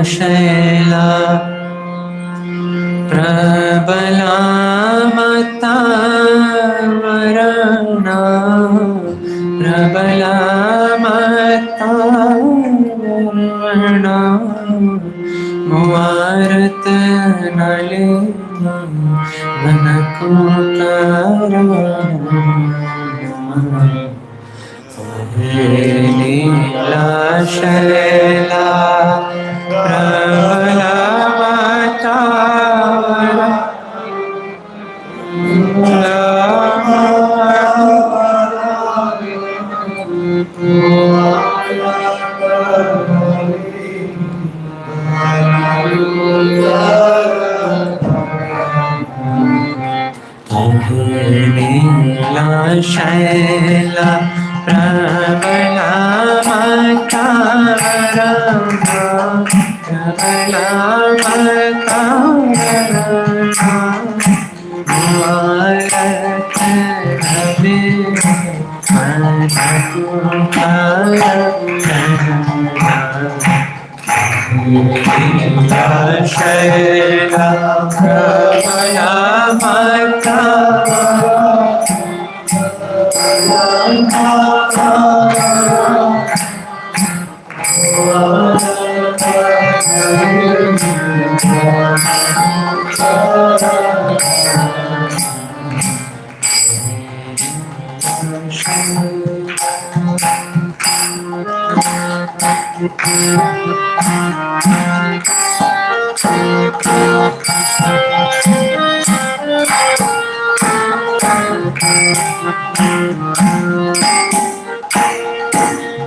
शैला प्रबला मता वरणा प्रबला मता वरणा मुआरत नले मन को नीला शैला प्रबला माता नीला शैला प्रबला माता प्रबला माता मुआरत नले मन को नीला शैला प्रबला माता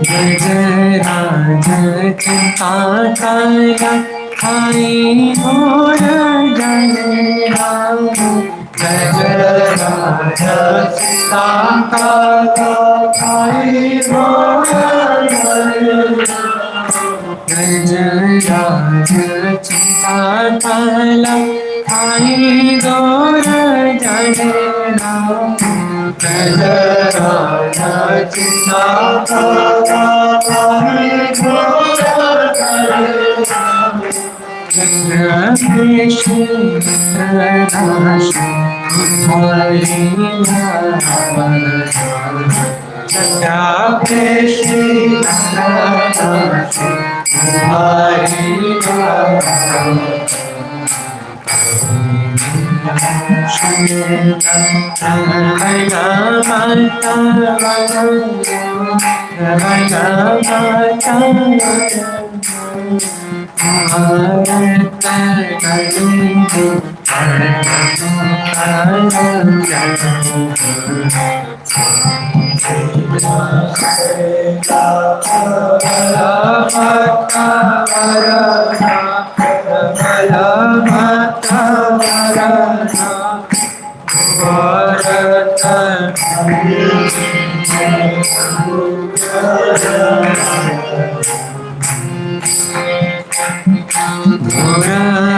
गजराज चिंता काया खाई मोर जनेरा गजराज चिंता काया खाई मोर जनेरा गजराज चिंता काया खाई गोर जनेरा गजराज चिंता काया खाई गोर जनेरा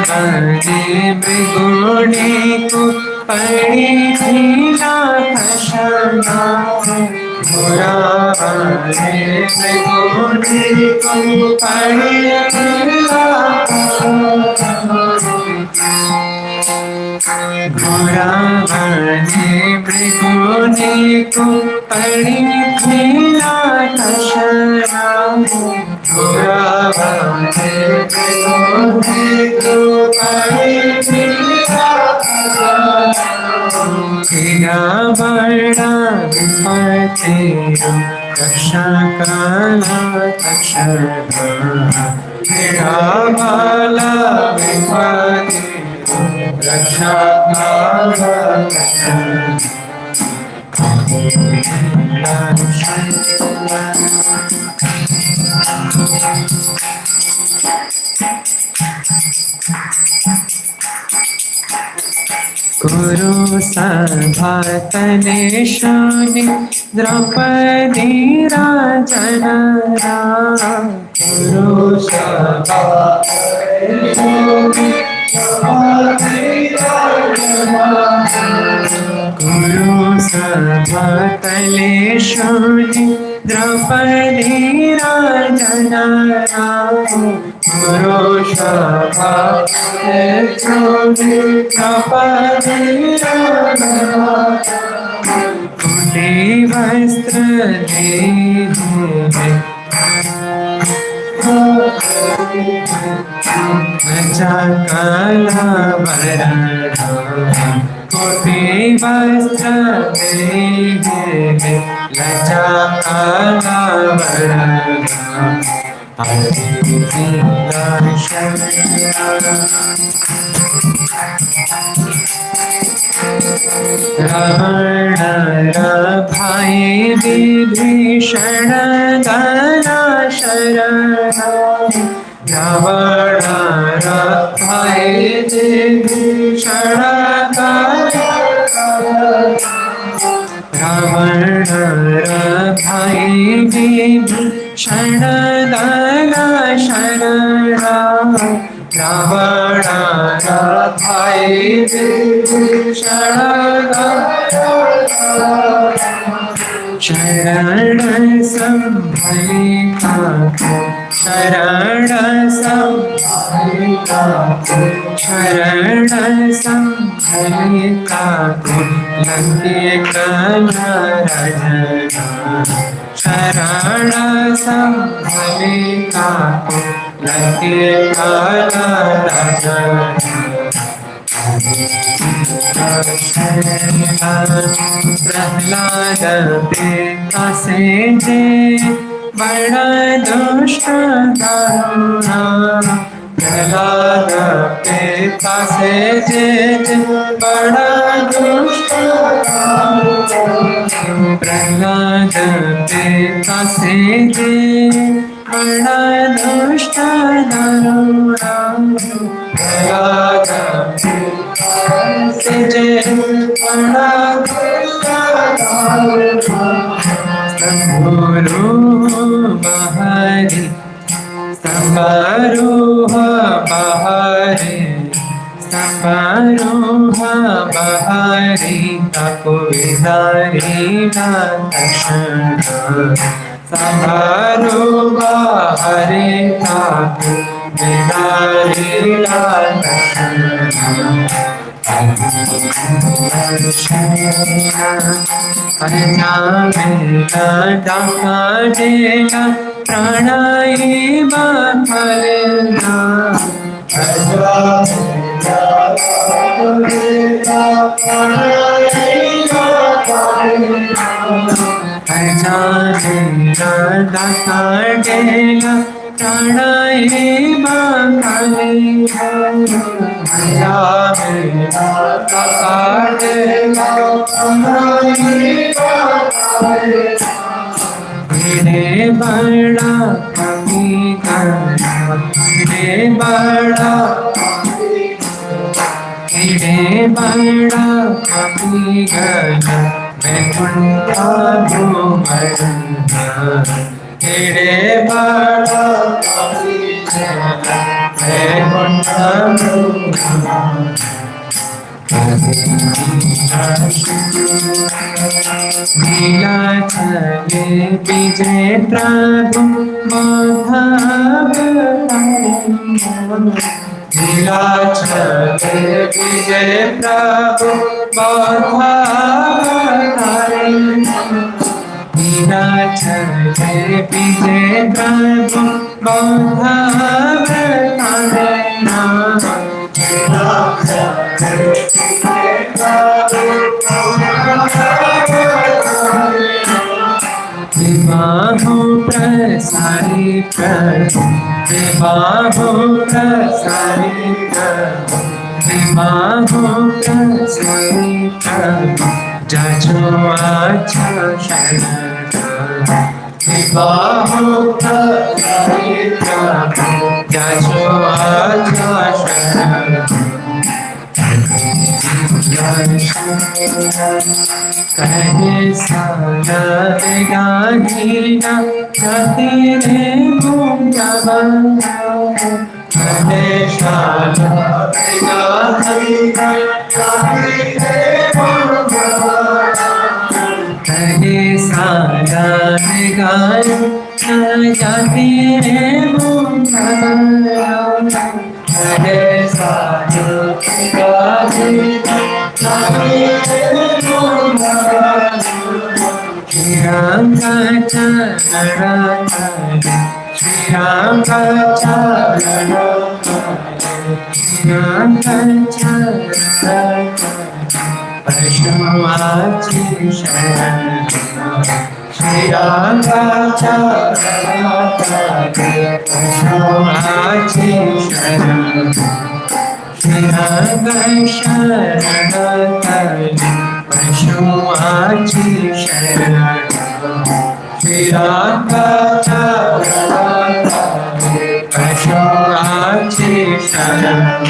मृगुणी को पड़ी थीला खशना मृगुणी को पड़ी थीला मृगुणी को पड़ी थीला खशना बड़ा विपत्ति रक्षा काला तेरा बाला विपत्ति रक्षा काला गुरु सभा तले शानि द्रौपदी राजन राम पुरुषा गुरु सभतले शूनि द्रौपदी राजन राम गुरु सभतले शूनि द्रौपदी राजन कुटी वस्त्र देहि काला वरण कोटि वस्त्र देहि लज्जा काला वरण रावण भाई विभीषण गाना शरण रावण भाई विभीषण रावण भाई विभीषण गाना शरण रावण भाई विभीषण शरण संभलिका शरण संभलिका शरण संभलिका लंके कनरजना शरण संभलिका लंके कनरजना प्रहलाद पिता से जे बड़ा दुष्ट दारुणा प्रहलाद पिता से जे बड़ा दुष्ट प्रहलाद पिता से जे बड़ा दुष्ट दारुणा प्रहलाद गुरु बहारी संबारोह बहारी संबारोह बहारी तपो विदारी दर्शन संबारो बहारी तपो विदारी दर्शन डाका प्राणाई बाखलना डाका डेला प्राणाई रे बड़ा कमी रे बड़ा बड़ा कमी वैकुंठ रे बड़ा वैकुंठ नीलाचले विजय प्रभु Bhagavatam नीलाचले विजय प्रभु Bhagavatam नीलाचले विजय प्रभु विवाहो प्रसारी प्रभु विवाहो प्रसारी प्रभु विवाहो प्रसारी प्रभु जजो अच्छा शरण विवाहो प्रसारी प्रभु जजो अच्छा शरण कहे सारा गाहीना जाते रे मुंगा कहे सारा गाहीना जाते रे मुंगा कहे सारा गाहीना जाते रे मुंगा कहे सारा गाहीना जाते रे मुंगा Shri Ram Charana Shri Ram Charana Shri Ram Charana Vaishnavachi Sharan Shri Ram Charana Vaishnavachi Sharan Shri Ram Charana Vaishnavachi Sharan Shri Ram Charana Vaishnavachi Sharan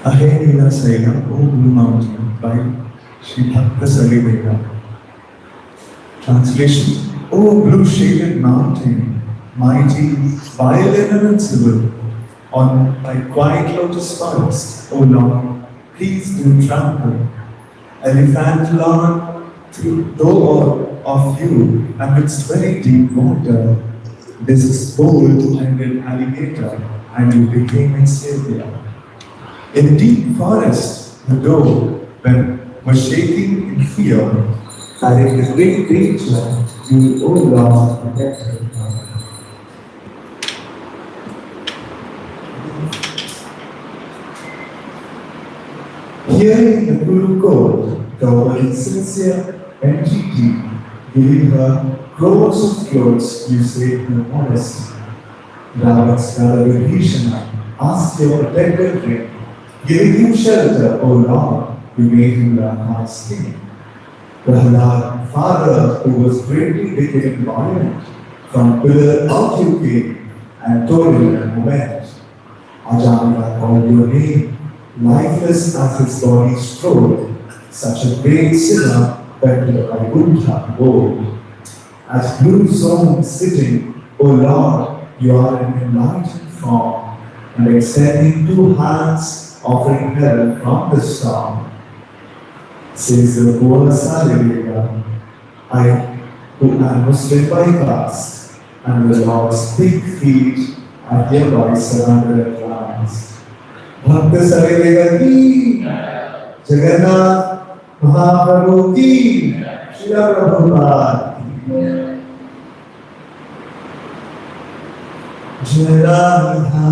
Ahela Saina, O Blue Mountain, by Sri Bhakta Saliveda. Translation: O blue shaded mountain, mighty, violent and invincible, on thy quiet lotus forest, O Lord, please do trample. Elephant Lord, though all of you amidst very deep water, this is bold and an alligator, and you became a savior. In a deep forest, the doe was shaking in fear, and in the great danger, you, O Lord, protected her. Hearing the Guru code, though in sincere entreaty, giving her crores of clothes, you saved her modesty. Rava's brother Vibhishana asked your protected ring, giving him shelter, O Lord, you made him Rama's king. Prahlad, father, who was greatly wicked and violent, from pillar out you came and told him and went. Ajamila called your name, lifeless as his body strode, such a great sinner that I wouldn't have borne. As blue zone sitting, O Lord, you are in enlightened form, and extending two hands, offering help from the storm. Says the poor Saliveda, I, who am Muslim by caste, and the Lord's big feet, I hereby surrender at last. भक्त सवेगा की जगन्नाथ महाप्रभु की श्री प्रभुपाद जय राधा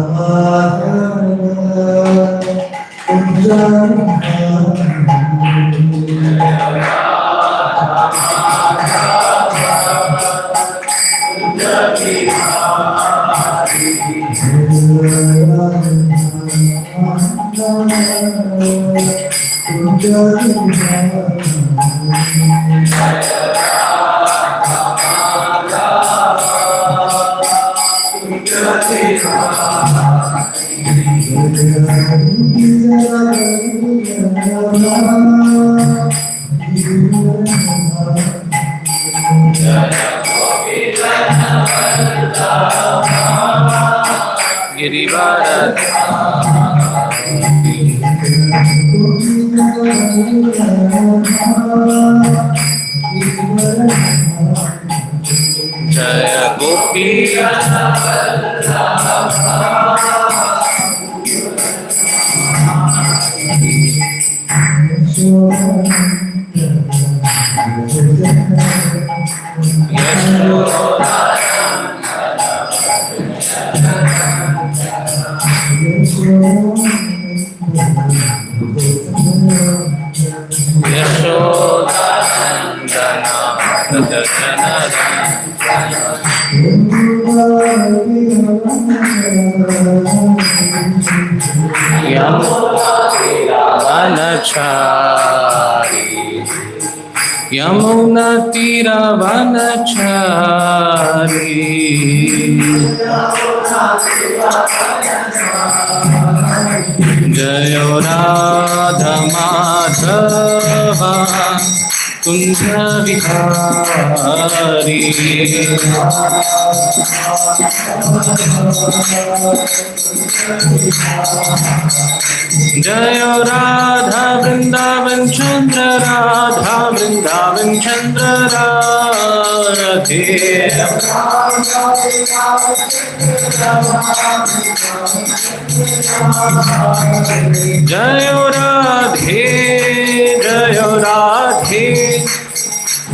जय गोपी यमुना तीरा वनचारी जय राधा माधवा कुंज विहारी जय राधा वृंदावन चंद्र राधा वृंदावन चंद्र राधे जय राधे जय राधे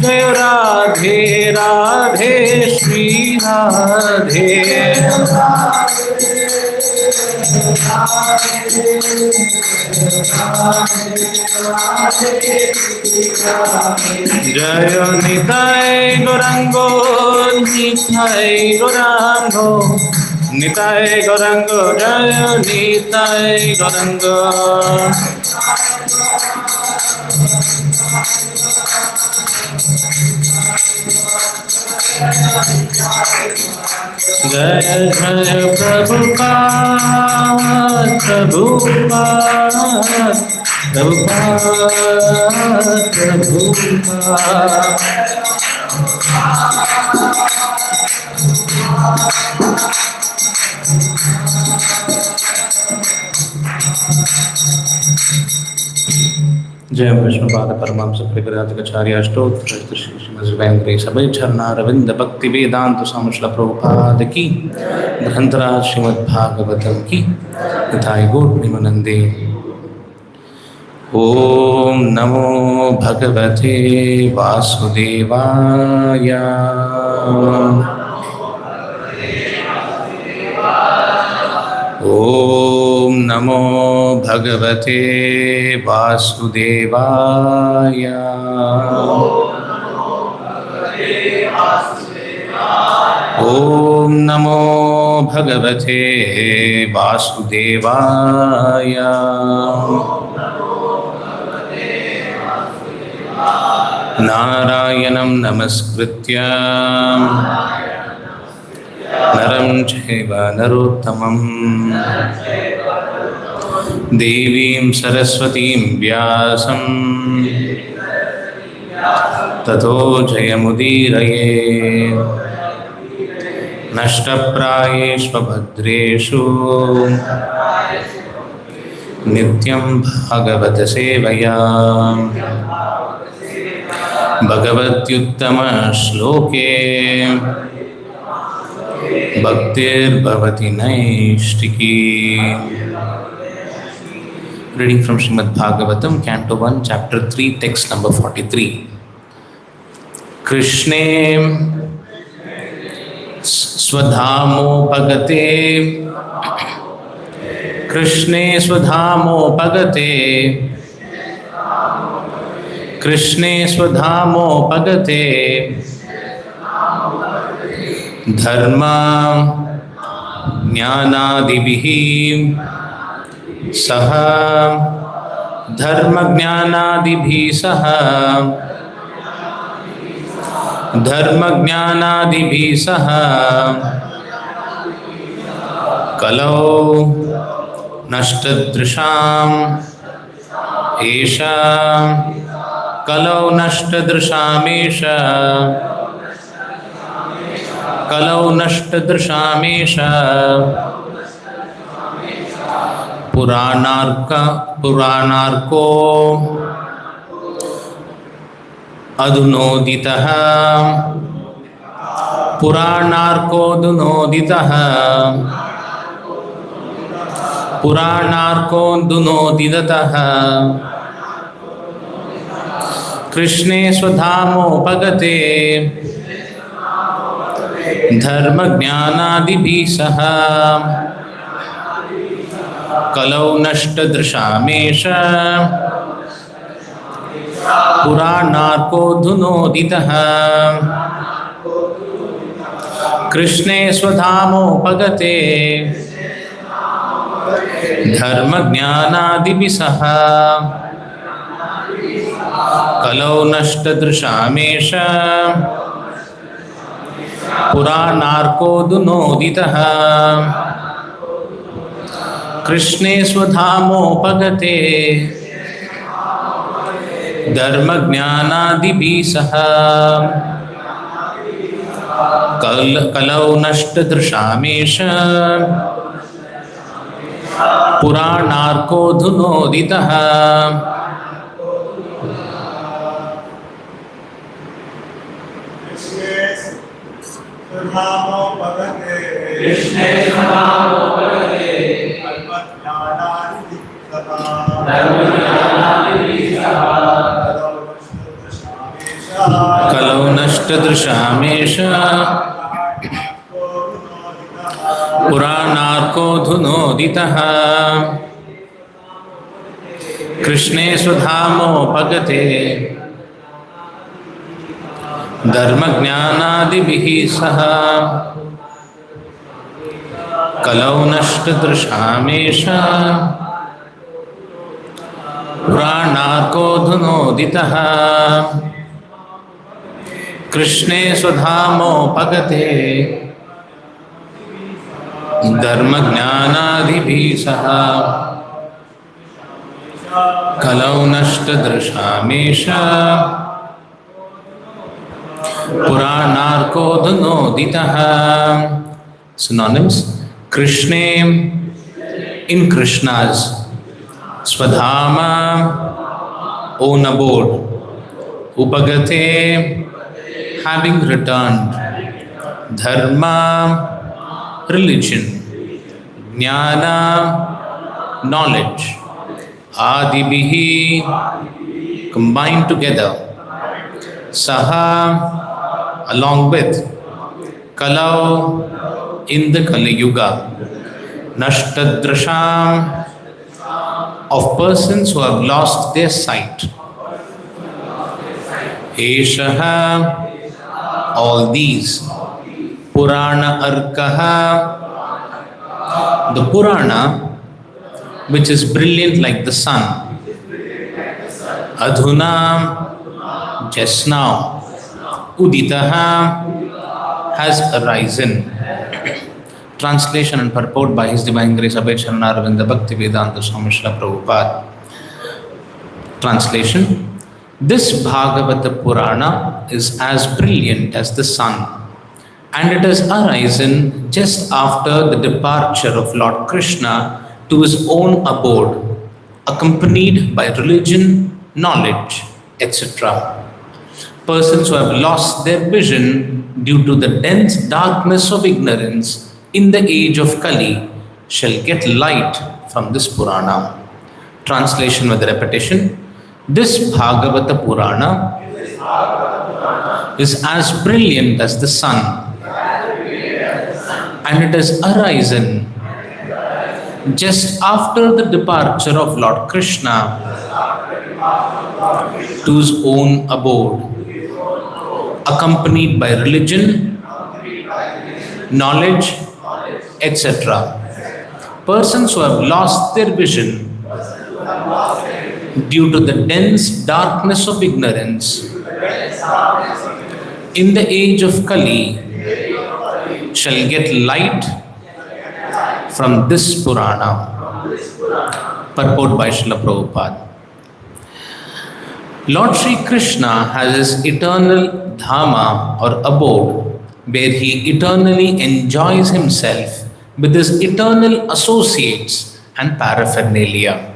जय राधे राधे श्री राधे जय निताय गौरांगो निताय गौरांगो निताय गौरांगो जय निताय गौरांगो जय जय प्रभुपाद प्रभुपाद प्रभुपाद प्रभुपाद जय विष्णुपाद परमहंस परिव्राजकाचार्य अष्टोत्तर श्रीमद् सबै चरणारविंद भक्ति वेदांत स्वामी प्रभुपाद की ग्रंथराज श्रीमद् भागवतम की निताय गौर प्रेमानंदे। ओम नमो भगवते वासुदेवाय। ओम नमो भगवते वासुदेवाय। ओम नमो भगवते वासुदेवाय। नारायणं नमस्कृत्य नरं चैव नरोत्तमं देवीं सरस्वतीं व्यासं ततो जयमुदीरये। नष्टप्रायेषु भद्रेषु नित्यं भागवत सेवया भगवत्युत्तम श्लोके भक्तिर्भवति नैष्टिकी। Reading from Srimad Bhagavatam, Canto 1, Chapter 3, Text number 43. Krishne Swadhamo Bhagate Krishne Swadhamo Bhagate Krishne Swadhamo Bhagate Dharma Jnanadibhi Saha Dharma Jnanadibhi Saha Dharma Jnanadibhi Saha Kalau Nashtadrisham Esha Kalau Nashtadrisham Esha Kalau Nashtadrisham Esha Puranarko Adunoditaha Puranarko Dunoditaha Puranarko Dunoditaha Krishne Swadhamo Bhagate Dharma Jnanadibhi Saha Kalau Nashtadrishamesha Puranarko Dhunoditaha Krishne Swadhamo Bhagate Dharma Jnanadibhi Saha Kalau Nashtadrishamesha Puranarko Dhunoditaha Krishne Swadhamo Bhagate Dharma Jnanadibhi Saha Kalau Nashtadrishamesha Puranarko Dhunoditaha Krishne Swadhamo Bhagate Dharma Jnanadibhi Saha Kalau Nashtadrishamesha Puranarko Dhunoditaha Krishne Swadhamo Bhagate Dharma Jnanadibhi Saha Kalau Nashtadrishamesha Puranarko Dhunoditaha Krishne Swadhamo Bhagate Dharma Jnanadibhi Saha Kalau Nashtadrishamesha Puranarko Dhunoditaha. Synonyms: Krishne, in Krishna's, Swadhama, own abode, Upagate, having returned, Dharma, religion, Jnana, knowledge, Adibhihi, combined together, Saha, along with, Kalau, in the Kali Yuga, Nashtadrasham, of persons who have lost their sight, Eshaha, all these, Purana Arkaha, the Purana, which is brilliant like the sun, Adhuna, just now, Uditaha, has arisen. Translation and purport by His Divine Grace Abhay Charanaravinda Bhaktivedanta Swami Srila Prabhupada. Translation: this Bhagavata Purana is as brilliant as the sun, and it has arisen just after the departure of Lord Krishna to his own abode, accompanied by religion, knowledge, etc. Persons who have lost their vision due to the dense darkness of ignorance in the age of Kali shall get light from this Purana. Translation with repetition. This Bhagavata Purana is as brilliant as the sun, and it has arisen just after the departure of Lord Krishna to his own abode, accompanied by religion, knowledge, etc. Persons who have lost their vision due to the dense darkness of ignorance in the age of Kali shall get light from this Purana. Purport by Srila Prabhupada. Lord Sri Krishna has his eternal Dhama or abode where he eternally enjoys himself with his eternal associates and paraphernalia.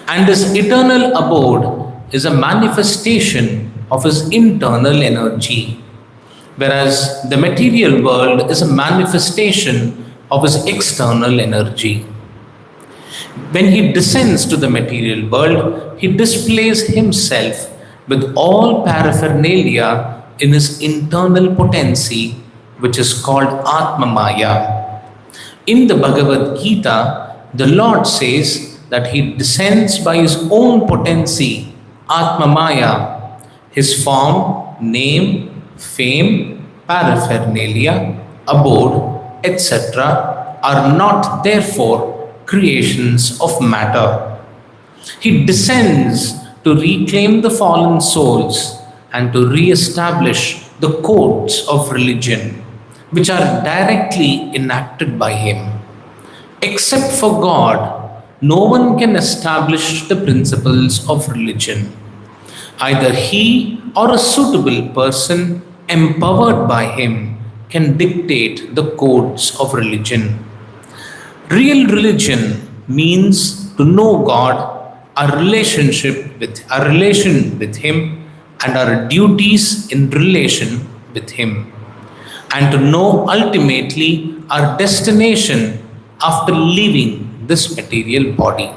And his eternal abode is a manifestation of his internal energy, whereas the material world is a manifestation of his external energy. When he descends to the material world, he displays himself with all paraphernalia in his internal potency, which is called Atma Maya. In the Bhagavad Gita, the Lord says that he descends by his own potency, Atma Maya. His form, name, fame, paraphernalia, abode, etc. are not therefore creations of matter. He descends to reclaim the fallen souls and to re-establish the codes of religion, which are directly enacted by him. Except for God, no one can establish the principles of religion. Either he or a suitable person empowered by him can dictate the codes of religion. Real religion means to know God, our relation with him, and our duties in relation with him, and to know ultimately our destination after leaving this material body.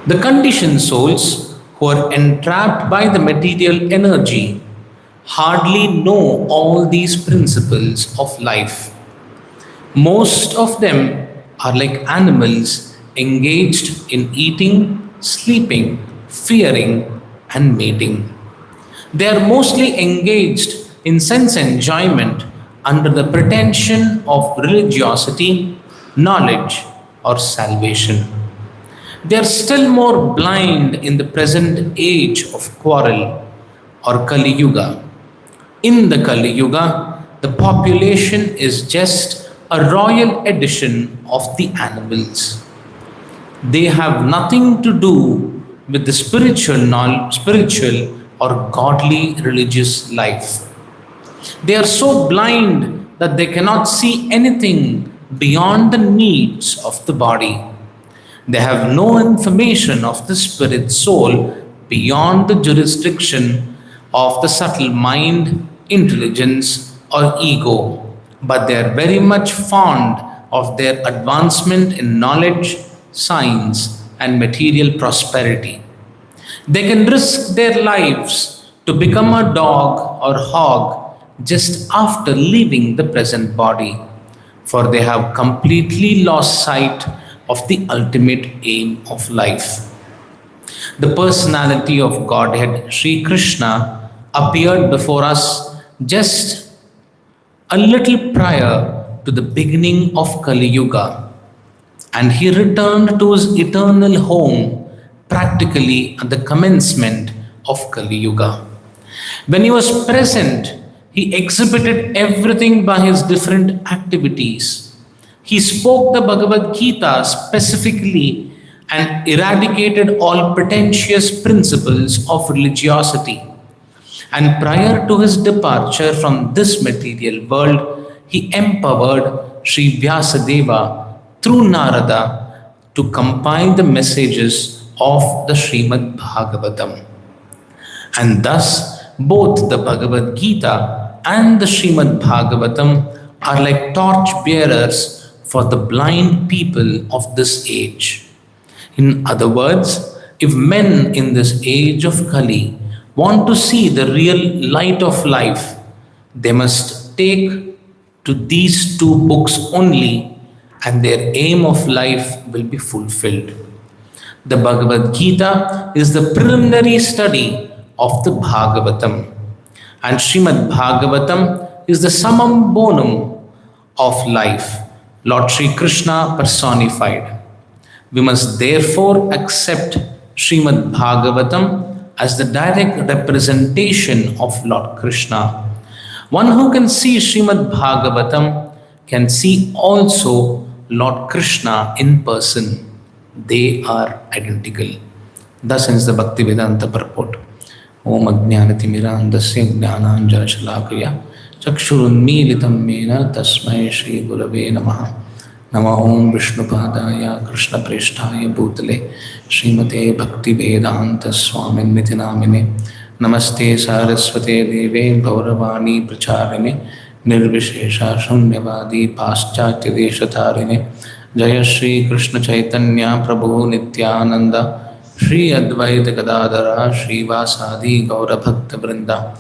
The conditioned souls who are entrapped by the material energy hardly know all these principles of life. Most of them are like animals engaged in eating, sleeping, fearing, and mating. They are mostly engaged in sense enjoyment under the pretension of religiosity, knowledge, or salvation. They are still more blind in the present age of quarrel or Kali Yuga. In the Kali Yuga, the population is just a royal edition of the animals. They have nothing to do with the spiritual or godly religious life. They are so blind that they cannot see anything beyond the needs of the body. They have no information of the spirit soul beyond the jurisdiction of the subtle mind, intelligence, or ego. But they are very much fond of their advancement in knowledge, science, and material prosperity. They can risk their lives to become a dog or hog just after leaving the present body, for they have completely lost sight of the ultimate aim of life. The personality of Godhead, Sri Krishna, appeared before us just a little prior to the beginning of Kali Yuga, and he returned to his eternal home practically at the commencement of Kali Yuga. When he was present, he exhibited everything by his different activities. He spoke the Bhagavad Gita specifically and eradicated all pretentious principles of religiosity. And prior to his departure from this material world, he empowered Sri Vyasadeva through Narada to compile the messages of the Srimad Bhagavatam. And thus, both the Bhagavad Gita and the Srimad Bhagavatam are like torch bearers for the blind people of this age. In other words, if men in this age of Kali want to see the real light of life, they must take to these two books only, and their aim of life will be fulfilled. The Bhagavad Gita is the preliminary study of the Bhagavatam, and Srimad Bhagavatam is the summum bonum of life, Lord Sri Krishna personified. We must therefore accept Srimad Bhagavatam as the direct representation of Lord Krishna. One who can see Srimad Bhagavatam can see also Lord Krishna in person. They are identical. Thus ends the Bhaktivedanta purport. Om Ajnanatimirandasya Jnananjana Chakshurunmilitam Mena Tasmai Shri Gurave Namaha. Nama Om Vishnupadaya Krishna Preshtaya Bhutale Srimate Bhaktivedanta Swamin Nitinamine Namaste Saraswate Deve Gauravani Pracharine Nirvishesha Shunyavadi Paschatya Deshatarine Jaya Shri Krishna Chaitanya Prabhu Nityananda Shri Advaita Gadadara Shri Vasadi Gaura Bhakta Vrinda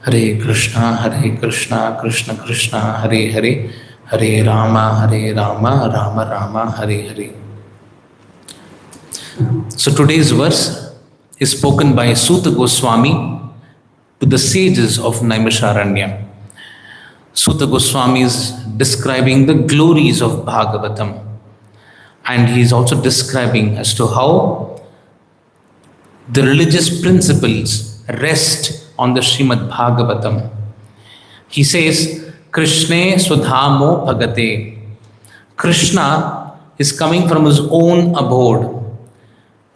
Hare Krishna Krishna Krishna Hare Hare Hare Rama Rama Rama Hare Hare. So today's verse is spoken by Suta Goswami to the sages of Naimisharanya. Suta Goswami is describing the glories of Bhagavatam, and he is also describing as to how the religious principles rest on the Srimad Bhagavatam. He says, Krishne Swadhamo Bhagate. Krishna is coming from his own abode.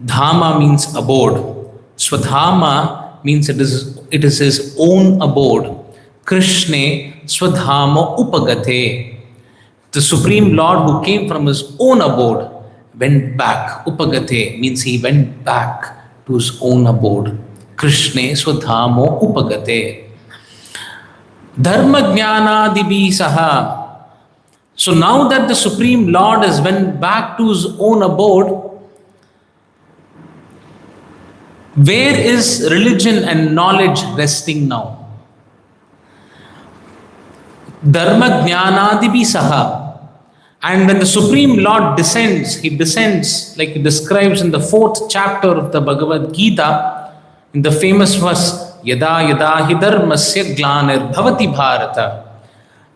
Dhama means abode. Swadhama means it is his own abode. Krishne Swadhamo Upagate. The Supreme Lord who came from his own abode went back. Upagate means he went back to his own abode. Krishne Swadhamo Upagate. Dharma Jnana Dibisaha. So now that the Supreme Lord has went back to his own abode, where is religion and knowledge resting now? Dharma Jnana Dibisaha. And when the Supreme Lord descends, he descends like he describes in the 4th chapter of the Bhagavad Gita, in the famous verse, Yada yada hi dharmasya glanir bhavati bharata.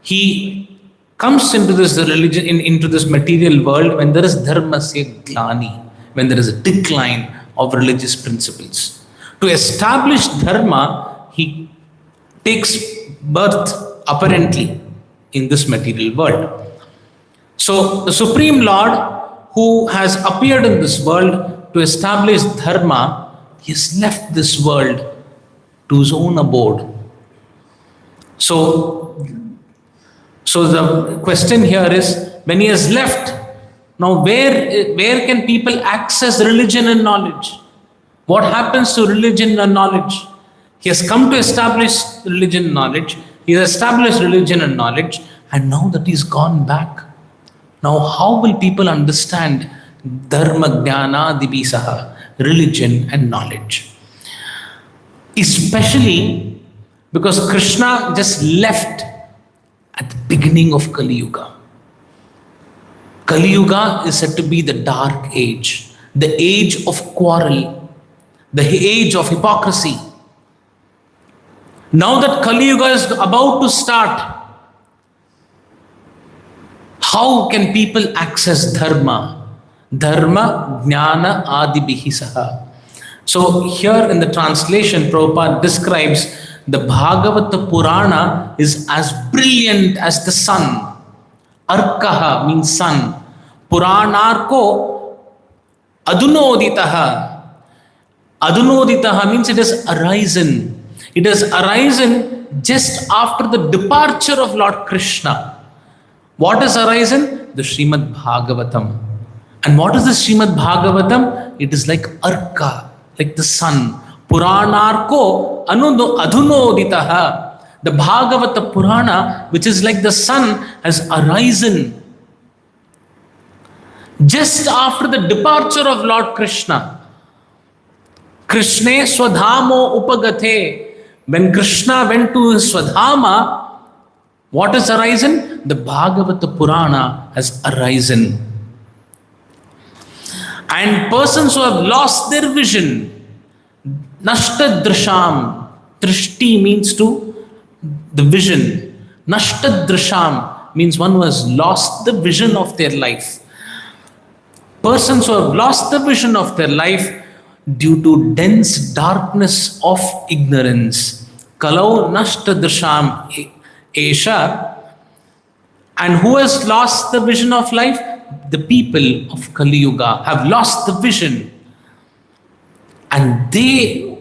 He comes into this religion, into this material world when there is dharmasya glani, when there is a decline of religious principles. To establish dharma, he takes birth apparently in this material world. So the Supreme Lord who has appeared in this world to establish dharma, he has left this world to his own abode. So the question here is, when he has left, now where can people access religion and knowledge? What happens to religion and knowledge? He has come to establish religion and knowledge. He has established religion and knowledge, and now that he's gone back, now how will people understand Dharma Jnana Dibisaha, religion and knowledge? Especially because Krishna just left at the beginning of Kali Yuga. Kali Yuga is said to be the dark age, the age of quarrel, the age of hypocrisy. Now that Kali Yuga is about to start, how can people access dharma? Dharma Jnana Adibihi Saha. So here in the translation, Prabhupada describes the Bhagavata Purana is as brilliant as the sun. Arkaha means sun. Puranarko Adunoditaha. Adunoditaha means it has arisen. It has arisen just after the departure of Lord Krishna. What has arisen? The Srimad Bhagavatam. And what is the Srimad Bhagavatam? It is like Arka, like the sun. Puranarko adhunoditaha. The Bhagavata Purana, which is like the sun, has arisen. Just after the departure of Lord Krishna, Krishne Swadhamo Upagate, when Krishna went to his Swadhama, what has arisen? The Bhagavata Purana has arisen. And persons who have lost their vision, Nashta Drisham, Drishti means to the vision. Nashta Drisham means one who has lost the vision of their life. Persons who have lost the vision of their life due to dense darkness of ignorance. Kalau Nashta Drisham Esha. And who has lost the vision of life? The people of Kali Yuga have lost the vision. And they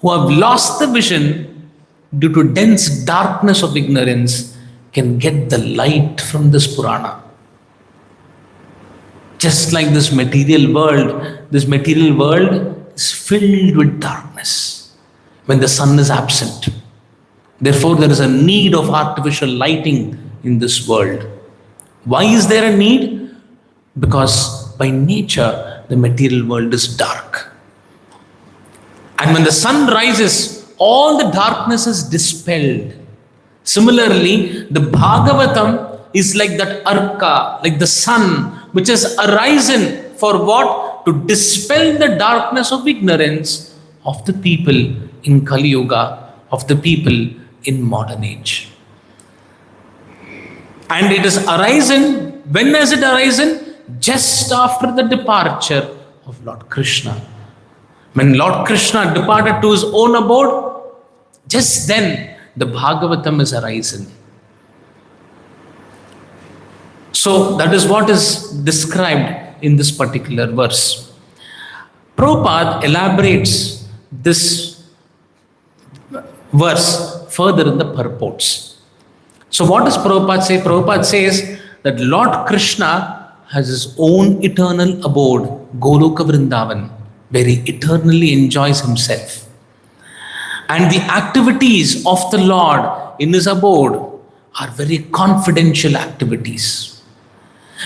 who have lost the vision due to dense darkness of ignorance can get the light from this Purana. Just like this material world is filled with darkness when the sun is absent. Therefore, there is a need of artificial lighting in this world. Why is there a need? Because by nature, the material world is dark. And when the sun rises, all the darkness is dispelled. Similarly, the Bhagavatam is like that arka, like the sun, which has arisen for what? To dispel the darkness of ignorance of the people in Kali Yuga, of the people in modern age. And it has arisen. When has it arisen? Just after the departure of Lord Krishna. When Lord Krishna departed to his own abode, just then the Bhagavatam is arisen. So that is what is described in this particular verse. Prabhupada elaborates this verse further in the purports. So what does Prabhupada say? Prabhupada says that Lord Krishna has his own eternal abode, Goloka Vrindavan, where he eternally enjoys himself. And the activities of the Lord in his abode are very confidential activities.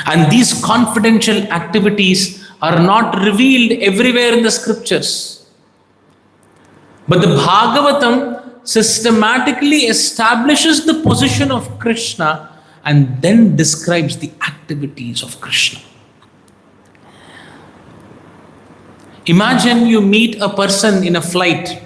And these confidential activities are not revealed everywhere in the scriptures. But the Bhagavatam systematically establishes the position of Krishna and then describes the activities of Krishna. Imagine you meet a person in a flight.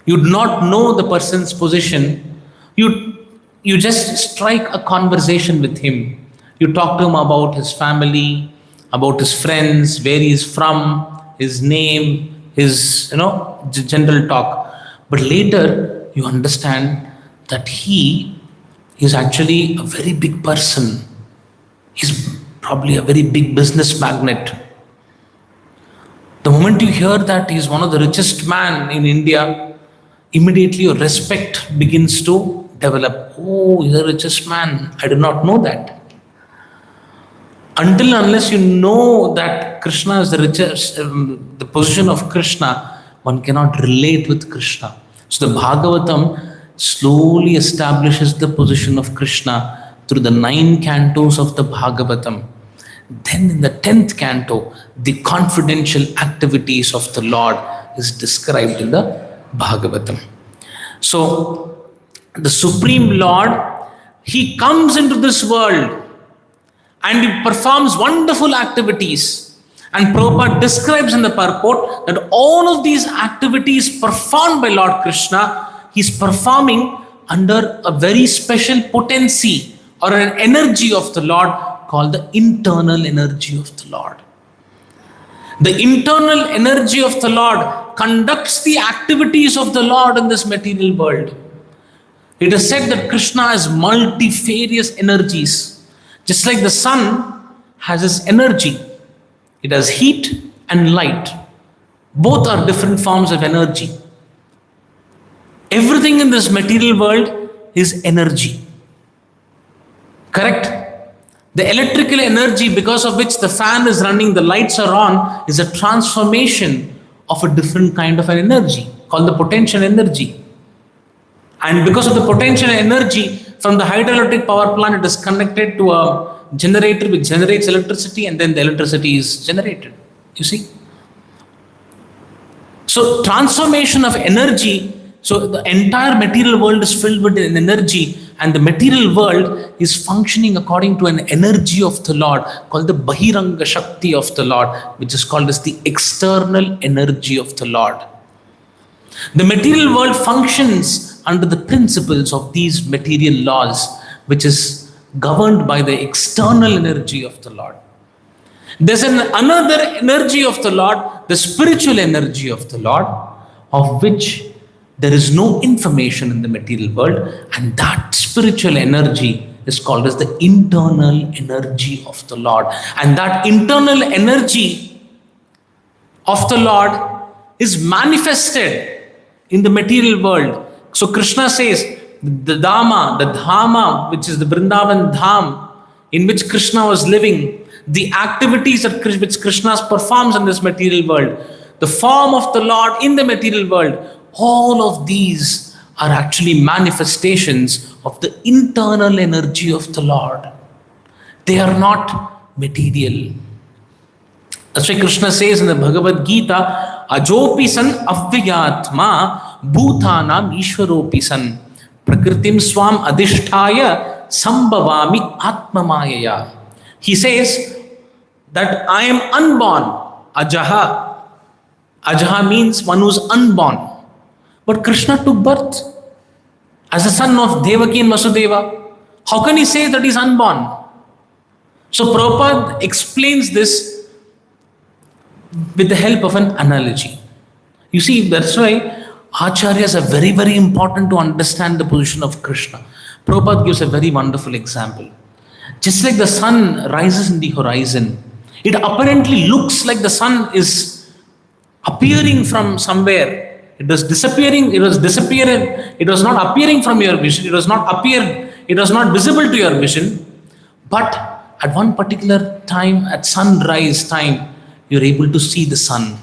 You do not know the person's position. You just strike a conversation with him. You talk to him about his family, about his friends, where he is from, his name, his general talk. But later you understand that he is actually a very big person. He's probably a very big business magnate. The moment you hear that he's one of the richest man in India, immediately your respect begins to develop. Oh, he's the richest man. I did not know that. Until unless you know that Krishna is the richest, the position of Krishna, one cannot relate with Krishna. So the Bhagavatam slowly establishes the position of Krishna through the 9 cantos of the Bhagavatam. Then in the 10th canto, the confidential activities of the Lord is described in the Bhagavatam. So the Supreme Lord, he comes into this world and he performs wonderful activities. And Prabhupada describes in the purport that all of these activities performed by Lord Krishna, he's performing under a very special potency or an energy of the Lord called the internal energy of the Lord. The internal energy of the Lord conducts the activities of the Lord in this material world. It is said that Krishna has multifarious energies. Just like the sun has its energy. It has heat and light. Both are different forms of energy. Everything in this material world is energy. Correct? The electrical energy because of which the fan is running, the lights are on, is a transformation of a different kind of an energy called the potential energy. And because of the potential energy from the hydroelectric power plant, it is connected to a generator which generates electricity, and then the electricity is generated. You see? So transformation of energy, so the entire material world is filled with an energy, and the material world is functioning according to an energy of the Lord called the Bahiranga Shakti of the Lord, which is called as the external energy of the Lord. The material world functions under the principles of these material laws, which is governed by the external energy of the Lord. There's another energy of the Lord, the spiritual energy of the Lord, of which there is no information in the material world, and that spiritual energy is called as the internal energy of the Lord. And that internal energy of the Lord is manifested in the material world. So Krishna says, the Dhama, which is the Vrindavan Dham, in which Krishna was living, the activities that which Krishna performs in this material world, the form of the Lord in the material world, all of these are actually manifestations of the internal energy of the Lord. They are not material. That's why Krishna says in the Bhagavad Gita, Ajopi san avyatma bhutanam ishwaropi san prakritim swam adhishtaya sambhavami atmamayaya. He says that I am unborn, ajaha. Ajaha means one who is unborn. But Krishna took birth as a son of Devaki and Vasudeva. How can he say that he is unborn? So Prabhupada explains this with the help of an analogy. You see, that's why Acharyas are very, very important to understand the position of Krishna. Prabhupada gives a very wonderful example. Just like the sun rises in the horizon, it apparently looks like the sun is appearing from somewhere. It was disappearing, it was not appearing from your vision, it was not visible to your vision. But at one particular time, at sunrise time, you're able to see the sun.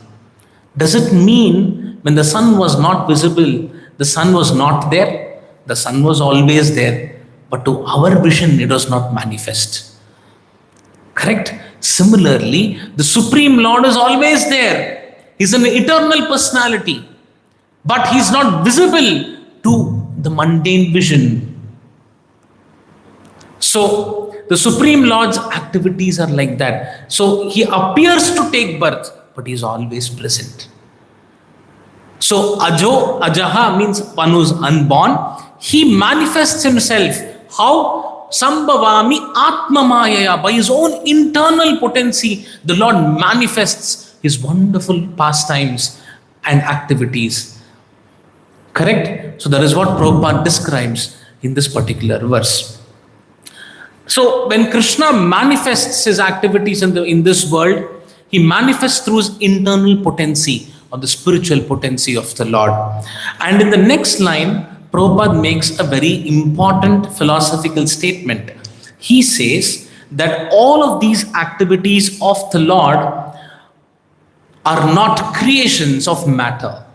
Does it mean when the sun was not visible, the sun was not there? The sun was always there, but to our vision, it was not manifest. Correct? Similarly, the Supreme Lord is always there. He's an eternal personality, but he's not visible to the mundane vision. So the Supreme Lord's activities are like that. So he appears to take birth, but he's always present. So ajaha means one who's unborn. He manifests himself. How? Sambhavami atmamayaya. By his own internal potency, the Lord manifests his wonderful pastimes and activities. Correct? So that is what Prabhupada describes in this particular verse. So when Krishna manifests his activities in this world, he manifests through his internal potency or the spiritual potency of the Lord. And in the next line, Prabhupada makes a very important philosophical statement. He says that all of these activities of the Lord are not creations of matter.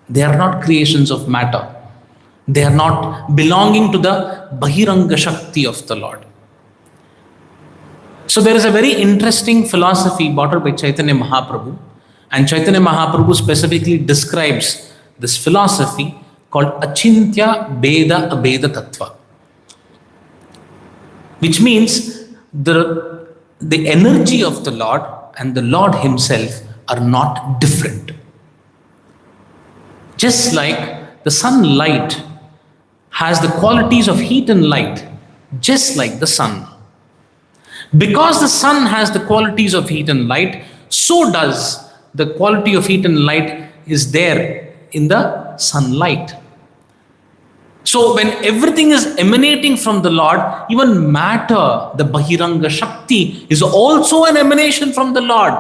They are not creations of matter. They are not belonging to the Bahiranga Shakti of the Lord. So there is a very interesting philosophy brought out by Chaitanya Mahaprabhu, and Chaitanya Mahaprabhu specifically describes this philosophy called Achintya Beda Abeda Tattva, which means the energy of the Lord and the Lord himself are not different. Just like the sunlight has the qualities of heat and light, just like the sun. Because the sun has the qualities of heat and light, so does the quality of heat and light is there in the sunlight. So when everything is emanating from the Lord, even matter, the Bahiranga Shakti, is also an emanation from the Lord.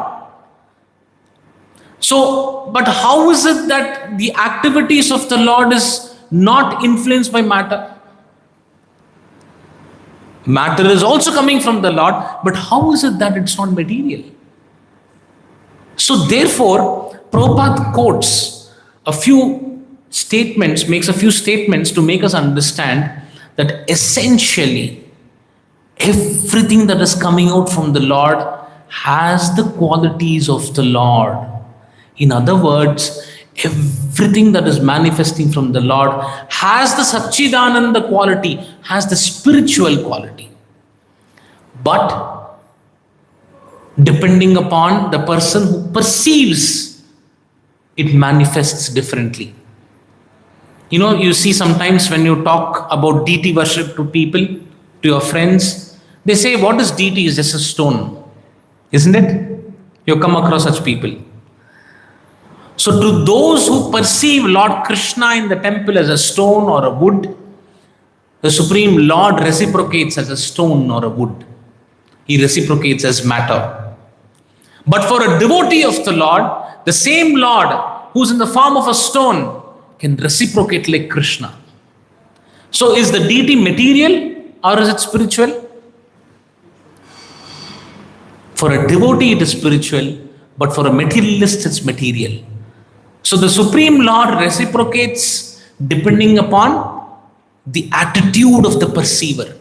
So, but how is it that the activities of the Lord is not influenced by matter? Matter is also coming from the Lord, but how is it that it's not material? So therefore, Prabhupada quotes a few statements, makes a few statements to make us understand that essentially Everything that is coming out from the Lord has the qualities of the Lord. In other words, everything that is manifesting from the Lord has the Satchidananda quality, has the spiritual quality. But depending upon the person who perceives, it manifests differently. You know, you see sometimes when you talk about deity worship to people, to your friends, they say, what is deity? Is just a stone. Isn't it? You come across such people. So to those who perceive Lord Krishna in the temple as a stone or a wood, the Supreme Lord reciprocates as a stone or a wood. He reciprocates as matter. But for a devotee of the Lord, the same Lord who's in the form of a stone can reciprocate like Krishna. So is the deity material or is it spiritual? For a devotee it is spiritual, but for a materialist it's material. So the Supreme Lord reciprocates depending upon the attitude of the perceiver.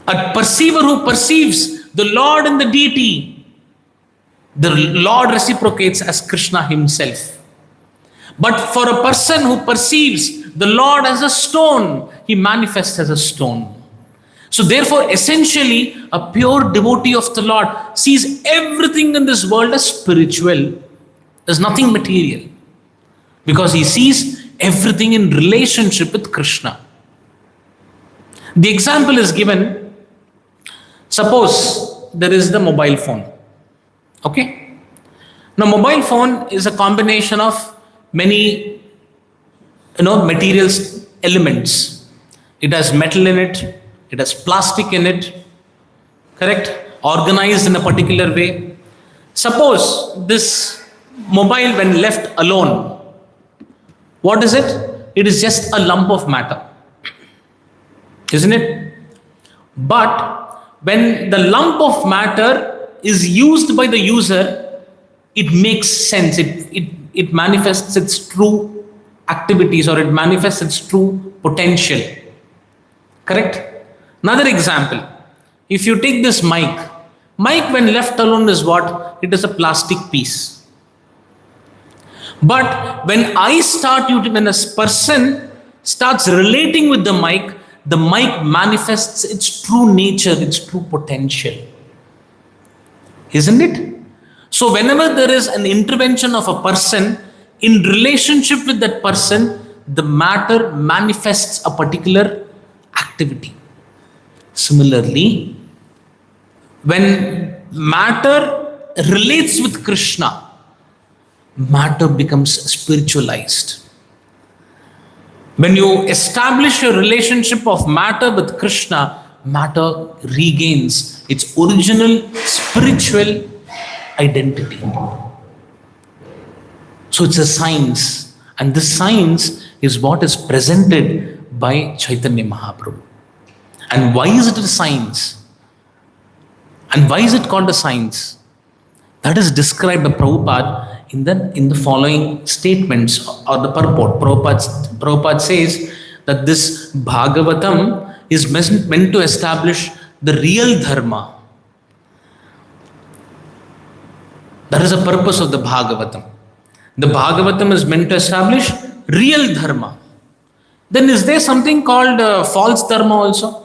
A perceiver who perceives the Lord in the deity, the Lord reciprocates as Krishna himself. But for a person who perceives the Lord as a stone, he manifests as a stone. So therefore, essentially, a pure devotee of the Lord sees everything in this world as spiritual. There's nothing material. Because he sees everything in relationship with Krishna. The example is given. Suppose there is the mobile phone. Okay? Now, mobile phone is a combination of many, materials, elements. It has metal in it. It has plastic in it, correct? Organized in a particular way. Suppose this mobile, when left alone, what is it? It is just a lump of matter, isn't it? But when the lump of matter is used by the user, it makes sense. It manifests its true activities, or it manifests its true potential, correct? Another example, if you take this mic when left alone is what? It is a plastic piece. But when when a person starts relating with the mic manifests its true nature, its true potential. Isn't it? So whenever there is an intervention of a person, in relationship with that person, the matter manifests a particular activity. Similarly, when matter relates with Krishna, matter becomes spiritualized. When you establish a relationship of matter with Krishna, matter regains its original spiritual identity. So it's a science, and this science is what is presented by Chaitanya Mahaprabhu. And why is it a science? And why is it called a science? That is described by Prabhupada in the following statements or the purport. Prabhupada says that this Bhagavatam is meant to establish the real dharma. That is the purpose of the Bhagavatam. The Bhagavatam is meant to establish real dharma. Then is there something called false dharma also?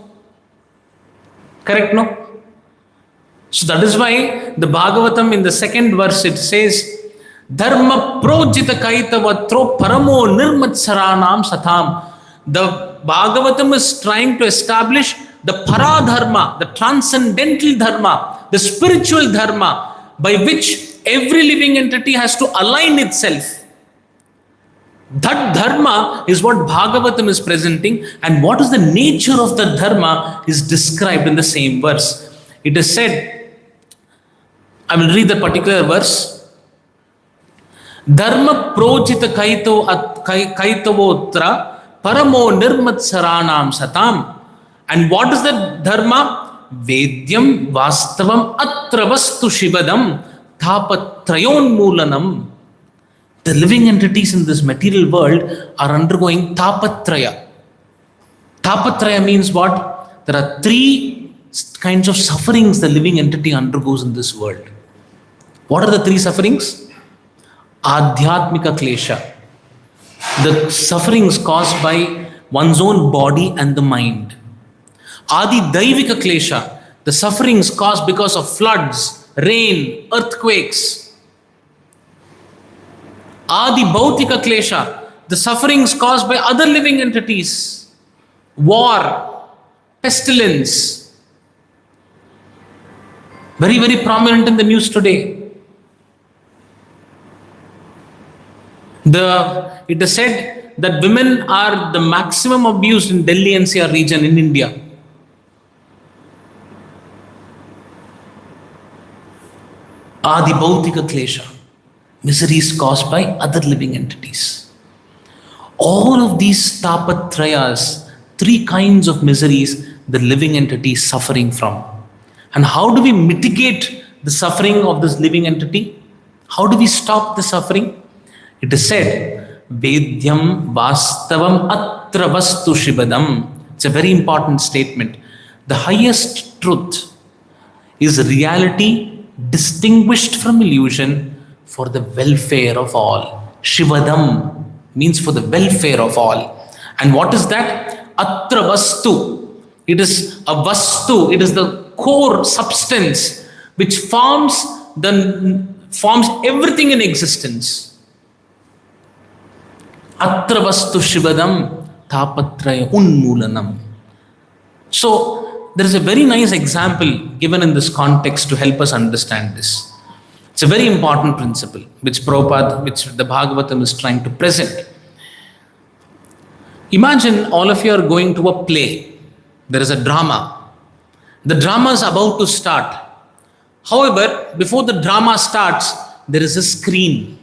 Correct, no? So that is why the Bhagavatam in the second verse it says, Dharma projita kaitavatro paramo nirmatsaranam satam. The Bhagavatam is trying to establish the paradharma, the transcendental dharma, the spiritual dharma by which every living entity has to align itself. That dharma is what Bhagavatam is presenting, and what is the nature of the dharma is described in the same verse. It is said, I will read the particular verse. Dharma projita kaitavotra paramo nirmatsaranam satam. And what is the dharma? Vedyam vastavam atravastu shivadam thapatrayon moolanam. The living entities in this material world are undergoing tapatraya. Tapatraya means what? there are three kinds of sufferings the living entity undergoes in this world. What are the three sufferings? Adhyatmika klesha, the sufferings caused by one's own body and the mind. Adi daivika klesha, the sufferings caused because of floods, rain, earthquakes. Adi bhautika klesha, the sufferings caused by other living entities, war, pestilence. Very, very prominent in the news today. It is said that women are the maximum abused in Delhi NCR region in India. Adi bhautika klesha, miseries caused by other living entities. All of these tapatrayas, three kinds of miseries the living entity is suffering from. And how do we mitigate the suffering of this living entity? How do we stop the suffering? It is said, Vedyam Vastavam Atra Vastu Shibadam. It's a very important statement. The highest truth is reality distinguished from illusion for the welfare of all. Shivadam means for the welfare of all. And what is that? Atra Vastu. It is a Vastu. It is the core substance which forms everything in existence. Atra vastu shivadam tapatraya unmulanam. So there is a very nice example given in this context to help us understand this. It's a very important principle which the Bhagavatam is trying to present. Imagine all of you are going to a play. There is a drama. The drama is about to start. However, before the drama starts, there is a screen.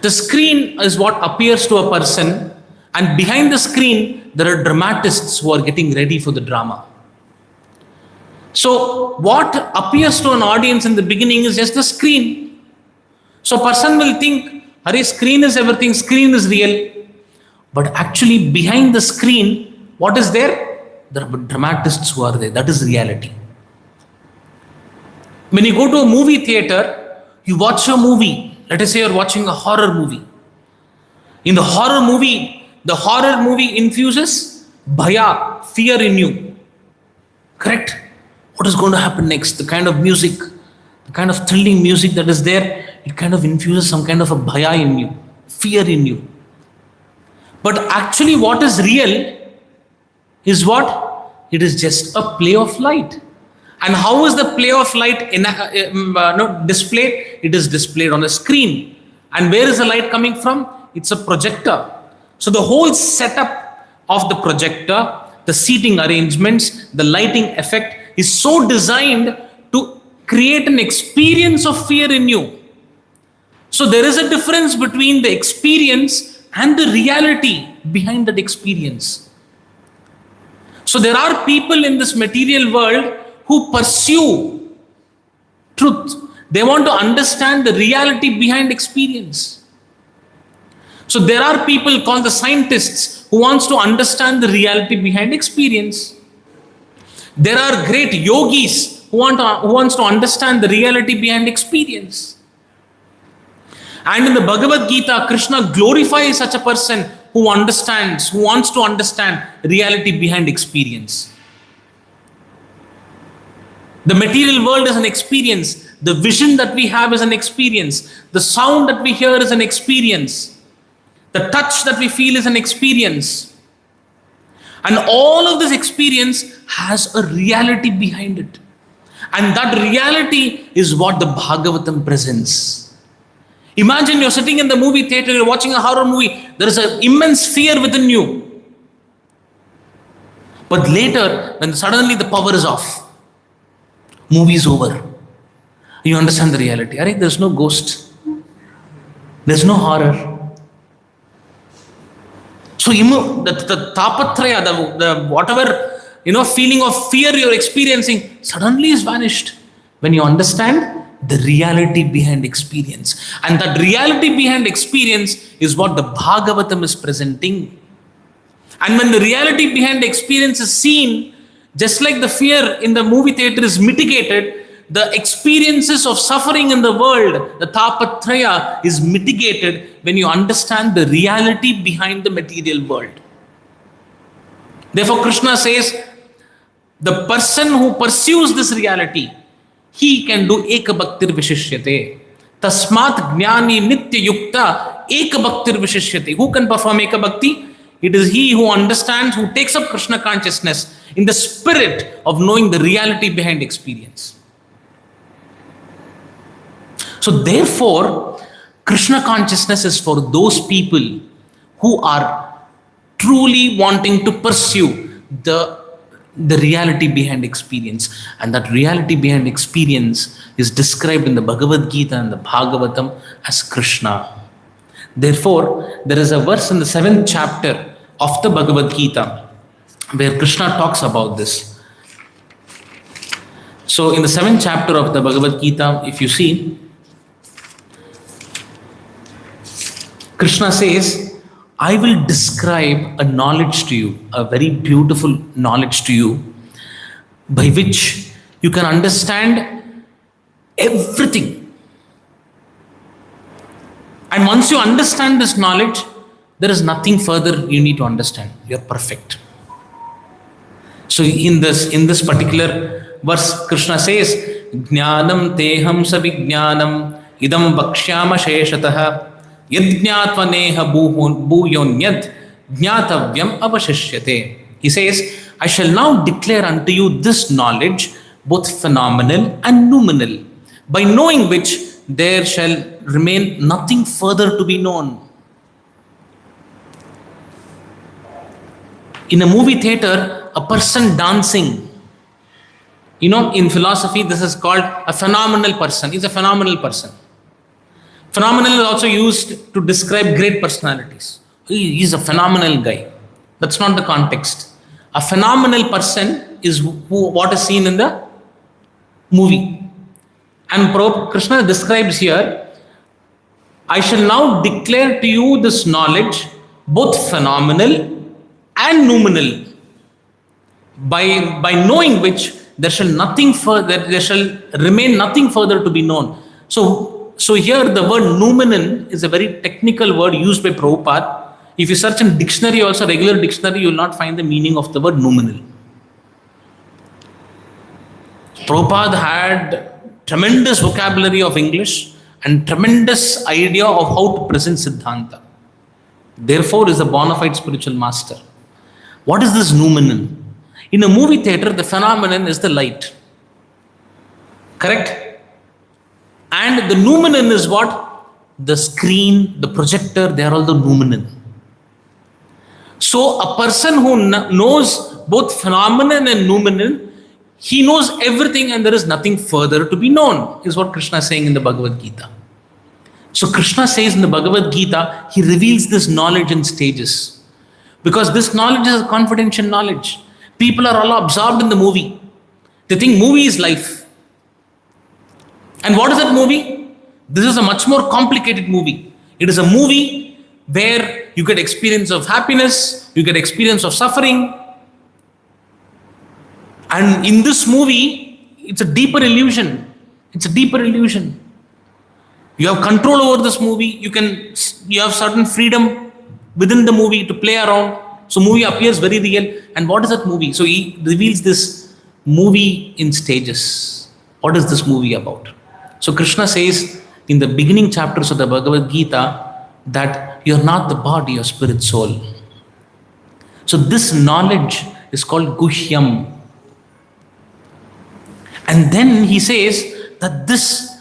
The screen is what appears to a person, and behind the screen, there are dramatists who are getting ready for the drama. So, what appears to an audience in the beginning is just the screen. So, a person will think, "Arey, screen is everything, screen is real." But actually, behind the screen, what is there? There are dramatists who are there. That is reality. When you go to a movie theater, you watch a movie. Let us say you're watching a horror movie. In the horror movie infuses bhaya, fear in you. Correct? What is going to happen next? The kind of music, the kind of thrilling music that is there, it kind of infuses some kind of a bhaya in you, fear in you. But actually what is real is what? It is just a play of light. And how is the play of light displayed? It is displayed on a screen. And where is the light coming from? It's a projector. So the whole setup of the projector, the seating arrangements, the lighting effect is so designed to create an experience of fear in you. So there is a difference between the experience and the reality behind that experience. So there are people in this material world who pursue truth. They want to understand the reality behind experience. So there are people called the scientists who wants to understand the reality behind experience. There are great yogis who wants to understand the reality behind experience. And in the Bhagavad Gita, Krishna glorifies such a person who wants to understand reality behind experience. The material world is an experience. The vision that we have is an experience. The sound that we hear is an experience. The touch that we feel is an experience. And all of this experience has a reality behind it. And that reality is what the Bhagavatam presents. Imagine you're sitting in the movie theater, you're watching a horror movie. There is an immense fear within you. But later, when suddenly the power is off, movie is over, you understand the reality. There's no ghost. There's no horror. So the tapatraya, the whatever feeling of fear you're experiencing suddenly is vanished when you understand the reality behind experience. And that reality behind experience is what the Bhagavatam is presenting. And when the reality behind the experience is seen, just like the fear in the movie theater is mitigated, the experiences of suffering in the world, the tapatraya, is mitigated when you understand the reality behind the material world. Therefore, Krishna says, the person who pursues this reality, he can do ekabhaktir vishishyate. Tasmat jnani nitya yukta ekabhaktir vishishyate. Who can perform ekabhakti? It is he who understands, who takes up Krishna consciousness in the spirit of knowing the reality behind experience. So therefore, Krishna consciousness is for those people who are truly wanting to pursue the reality behind experience. And that reality behind experience is described in the Bhagavad Gita and the Bhagavatam as Krishna. Therefore, there is a verse in the 7th chapter of the Bhagavad Gita where Krishna talks about this. So in the 7th chapter of the Bhagavad Gita, if you see, Krishna says, I will describe a knowledge to you, a very beautiful knowledge to you, by which you can understand everything. And once you understand this knowledge, there is nothing further you need to understand. You are perfect. So in this particular verse, Krishna says, Jnanam teham savijnanam idam vakshyama sheshataha yajñātva neha bhūyonyad jñātavyam avashishyate. He says, I shall now declare unto you this knowledge, both phenomenal and noumenal, by knowing which there shall remain nothing further to be known. In a movie theater, a person dancing, in philosophy, this is called a phenomenal person. He's a phenomenal person. Phenomenal is also used to describe great personalities. He's a phenomenal guy. That's not the context. A phenomenal person is what is seen in the movie. And Krishna describes here, I shall now declare to you this knowledge, both phenomenal and noumenal, by knowing which there shall remain nothing further to be known. So here the word noumenon is a very technical word used by Prabhupada. If you search in dictionary, also regular dictionary, you will not find the meaning of the word noumenal. Prabhupada had tremendous vocabulary of English and tremendous idea of how to present Siddhanta. Therefore is a bona fide spiritual master. What is this noumenon? In a movie theater, the phenomenon is the light. Correct? And the noumenon is what? The screen, the projector, they are all the noumenon. So a person who knows both phenomenon and noumenon, he knows everything and there is nothing further to be known, is what Krishna is saying in the Bhagavad Gita. So Krishna says in the Bhagavad Gita, he reveals this knowledge in stages. Because this knowledge is a confidential knowledge. People are all absorbed in the movie. They think movie is life. And what is that movie? This is a much more complicated movie. It is a movie where you get experience of happiness, you get experience of suffering. And in this movie, it's a deeper illusion. It's a deeper illusion. You have control over this movie. You have certain freedom within the movie to play around. So movie appears very real. And what is that movie? So he reveals this movie in stages. What is this movie about? So Krishna says in the beginning chapters of the Bhagavad Gita that you're not the body, you're spirit, soul. So this knowledge is called Guhyam. And then he says that this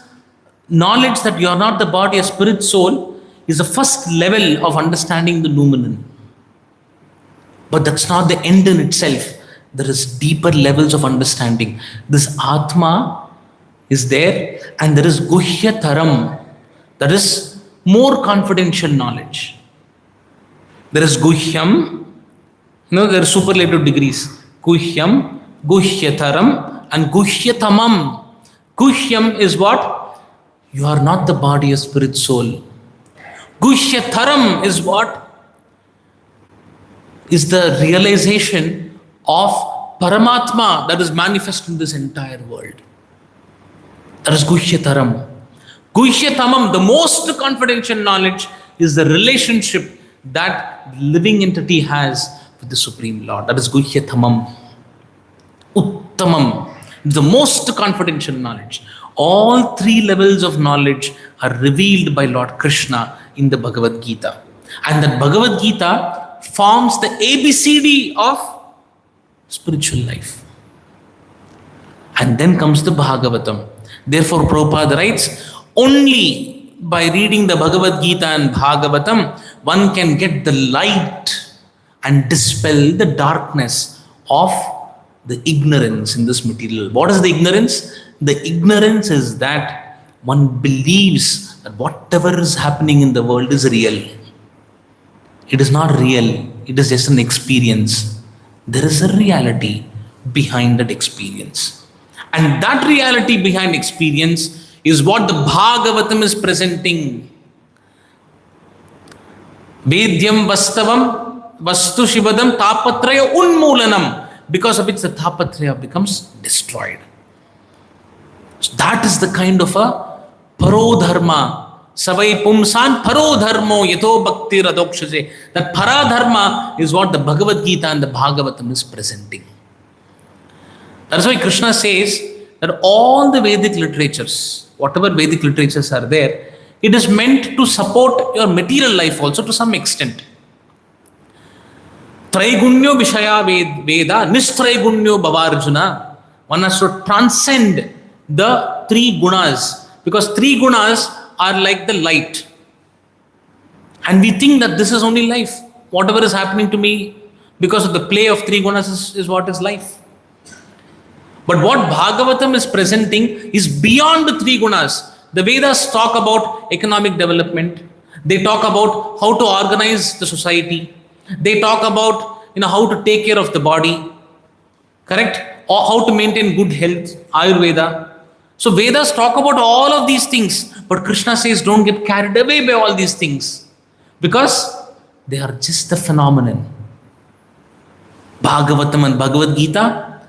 knowledge that you're not the body, a spirit, soul is the first level of understanding the noumenon. But that's not the end in itself. There is deeper levels of understanding. This Atma is there and there is Guhyataram. That is more confidential knowledge. There is Guhyam. There are superlative degrees. Guhyam, Guhyataram and Guhyatamam. Guhyam is what? You are not the body, a spirit, soul. Guhyataram is what? is the realization of Paramatma that is manifest in this entire world. That is Guhyataram. Guhyatamam, the most confidential knowledge, is the relationship that living entity has with the Supreme Lord. That is Guhyatamam. Uttamam, the most confidential knowledge. All three levels of knowledge are revealed by Lord Krishna in the Bhagavad Gita. And that Bhagavad Gita forms the ABCD of spiritual life. And then comes the Bhagavatam. Therefore, Prabhupada writes, only by reading the Bhagavad Gita and Bhagavatam, one can get the light and dispel the darkness of the ignorance in this material. What is the ignorance? The ignorance is that one believes that whatever is happening in the world is real. It is not real. It is just an experience. There is a reality behind that experience. And that reality behind experience is what the Bhagavatam is presenting. Vedyam vastavam vastu shivadam tapatraya unmoolanam, because of which the tapatraya becomes destroyed. So that is the kind of a parodharma. Savai pumsan parodharmo yato bhakti radokshaje. That paradharma is what the Bhagavad Gita and the Bhagavatam is presenting. That's why Krishna says that all the Vedic literatures, whatever Vedic literatures are there, it is meant to support your material life also to some extent. Traigunyo Vishaya Veda, Nistraigunyo Bhavarjuna. One has to transcend the three gunas, because three gunas are like the light. And we think that this is only life. Whatever is happening to me because of the play of three gunas is what is life. But what Bhagavatam is presenting is beyond the three gunas. The Vedas talk about economic development. They talk about how to organize the society. They talk about how to take care of the body, correct? Or how to maintain good health, Ayurveda. So Vedas talk about all of these things, but Krishna says don't get carried away by all these things, because they are just a phenomenon. Bhagavatam and Bhagavad Gita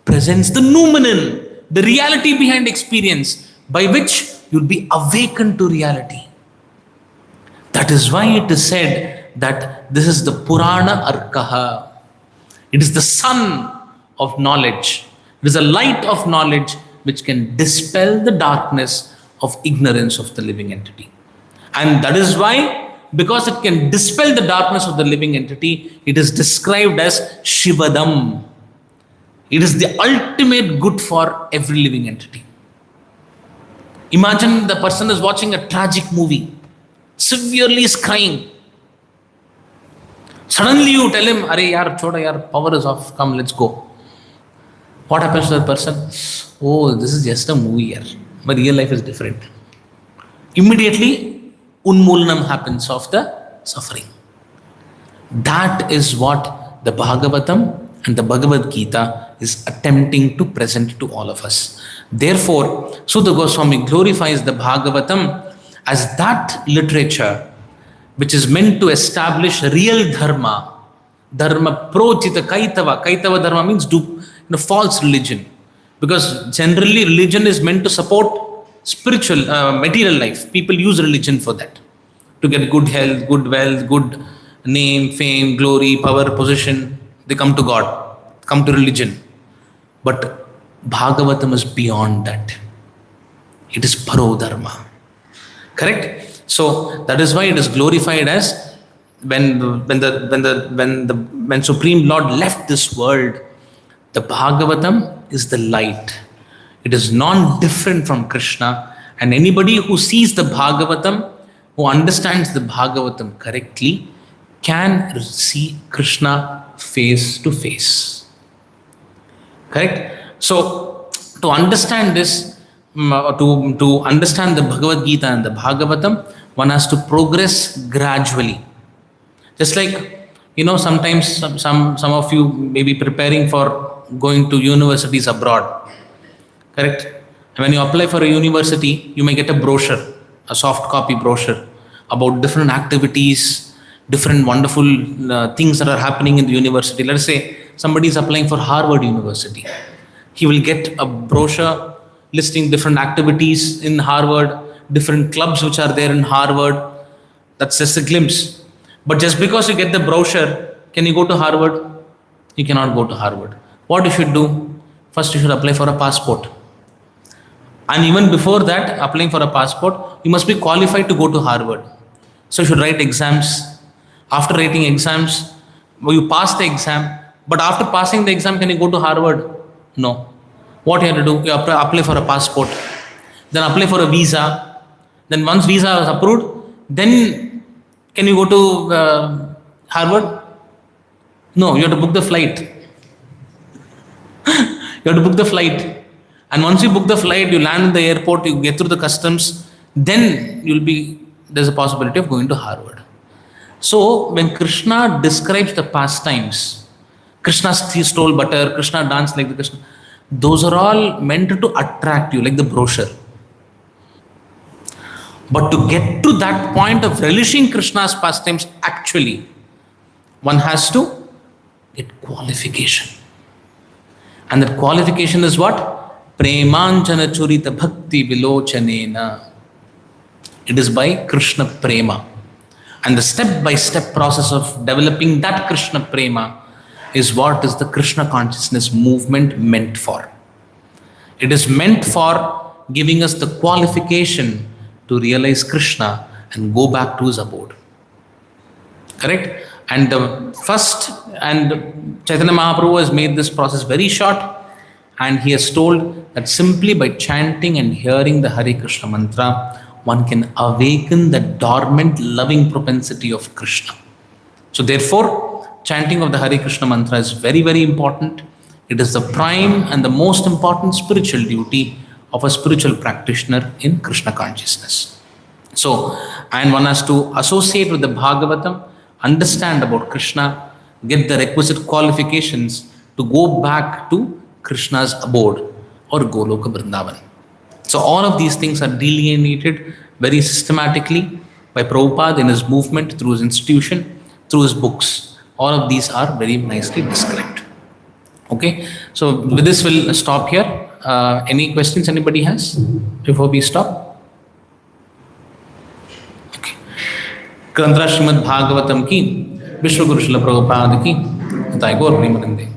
presents the noumenon, the reality behind experience, by which you'll be awakened to reality. That is why it is said that this is the Purana Arkaha. It is the sun of knowledge. It is a light of knowledge which can dispel the darkness of ignorance of the living entity. And that is why, because it can dispel the darkness of the living entity, it is described as Shivadam. It is the ultimate good for every living entity. Imagine the person is watching a tragic movie, severely is crying. Suddenly you tell him, "Arey yaar, choda yaar, power is off, come, let's go." What happens to that person? Oh, this is just a movie here. My real life is different. Immediately, unmoolanam happens of the suffering. That is what the Bhagavatam and the Bhagavad Gita is attempting to present to all of us. Therefore, Sutta Goswami glorifies the Bhagavatam as that literature which is meant to establish real dharma. Dharma prochita kaitava. Kaitava dharma means false religion. Because generally religion is meant to support spiritual, material life. People use religion for that. To get good health, good wealth, good name, fame, glory, power, position. They come to God, come to religion. But Bhagavatam is beyond that. It is parodharma. Correct? So that is why it is glorified as when Supreme Lord left this world, the Bhagavatam is the light. It is non-different from Krishna, and anybody who sees the Bhagavatam, who understands the Bhagavatam correctly, can see Krishna face to face. Correct? So to understand this, to understand the Bhagavad Gita and the Bhagavatam, one has to progress gradually. Just like, sometimes some of you may be preparing for going to universities abroad. Correct? And when you apply for a university, you may get a brochure, a soft copy brochure about different activities, different wonderful things that are happening in the university. Let us say somebody is applying for Harvard University. He will get a brochure listing different activities in Harvard, different clubs which are there in Harvard. That's just a glimpse. But just because you get the brochure, can you go to Harvard? You cannot go to Harvard. What you should do? First, you should apply for a passport. And even before that, applying for a passport, you must be qualified to go to Harvard. So you should write exams. After writing exams, you pass the exam. But after passing the exam, can you go to Harvard? No. What you have to do? You apply for a passport. Then apply for a visa. Then once visa is approved, then can you go to Harvard? No, you have to book the flight. You have to book the flight. And once you book the flight, you land in the airport, you get through the customs, then there's a possibility of going to Harvard. So when Krishna describes the pastimes, Krishna stole butter, Krishna danced like the Krishna, those are all meant to attract you, like the brochure. But to get to that point of relishing Krishna's pastimes, actually, one has to get qualification. And that qualification is what? Premanjana churita bhakti vilochanena. It is by Krishna prema. And the step-by-step process of developing that Krishna prema is what is the Krishna consciousness movement meant for. It is meant for giving us the qualification to realize Krishna and go back to his abode. Correct? And the first, and Chaitanya Mahaprabhu has made this process very short, and he has told that simply by chanting and hearing the Hare Krishna mantra, one can awaken the dormant loving propensity of Krishna. So therefore, chanting of the Hare Krishna mantra is very, very important. It is the prime and the most important spiritual duty of a spiritual practitioner in Krishna consciousness. So, and one has to associate with the Bhagavatam, understand about Krishna, get the requisite qualifications to go back to Krishna's abode or Goloka Vrindavan. So all of these things are delineated very systematically by Prabhupada in his movement, through his institution, through his books. All of these are very nicely described. Okay, so with this we'll stop here. Any questions anybody has before we stop? Okay. Grantha Srimad Bhagavatam ki, Vishwa Guru Srila Prabhupada ki, Tayi Gaur Premanande.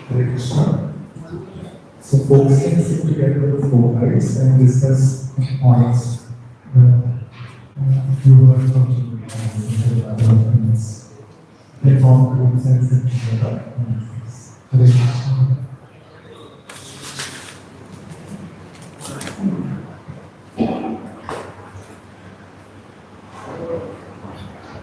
Hare Krishna. So focusing, sit together with 4 eyes and discuss points. Few words from the platform groups and sit together. Hare Krishna.